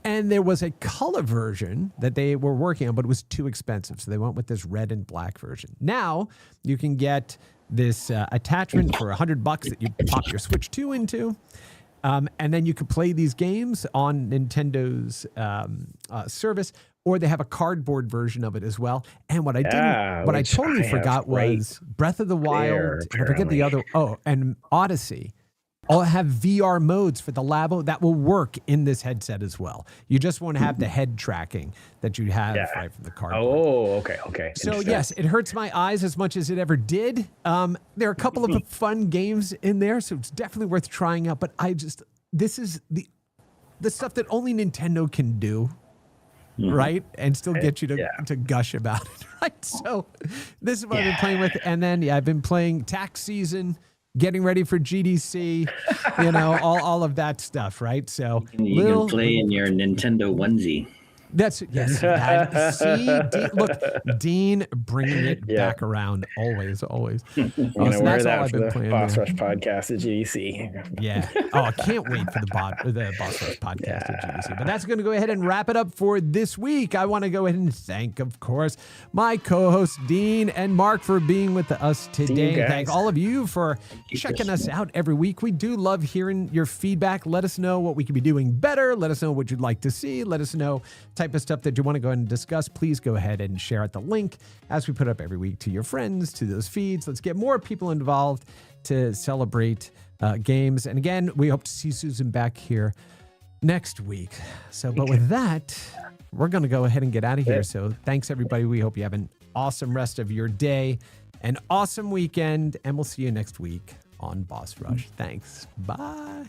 And there was a color version that they were working on, but it was too expensive. So they went with this red and black version. Now you can get this attachment for $100 that you pop your Switch 2 into. And then you could play these games on Nintendo's service, or they have a cardboard version of it as well. And what I totally forgot was Breath of the Wild. And I forget the other. Oh, and Odyssey. All have VR modes for the Labo that will work in this headset as well. You just won't have the head tracking that you have right from the cardboard. Oh, okay. So yes, it hurts my eyes as much as it ever did. There are a couple of fun games in there, so it's definitely worth trying out. But this is the stuff that only Nintendo can do, right? And still get you to gush about it, right? So this is what I've been playing with. And then I've been playing tax season, getting ready for GDC, all of that stuff, right? So you can play in your Nintendo onesie. Dean bringing it back around always. I'm gonna wear that for the Boss Rush podcast at GDC. Yeah. Oh, I can't wait for the Boss Rush podcast at GDC. But that's going to go ahead and wrap it up for this week. I want to go ahead and thank, of course, my co-hosts Dean and Mark for being with us today. Thank all of you for checking us out every week. We do love hearing your feedback. Let us know what we could be doing better. Let us know what you'd like to see. Let us know type of stuff that you want to go ahead and discuss. Please go ahead and share the link as we put up every week to your friends, to those feeds. Let's get more people involved to celebrate games. And again, we hope to see Susan back here next week. But with that, we're going to go ahead and get out of here. So thanks, everybody. We hope you have an awesome rest of your day, an awesome weekend, and we'll see you next week on Boss Rush. Thanks. Bye.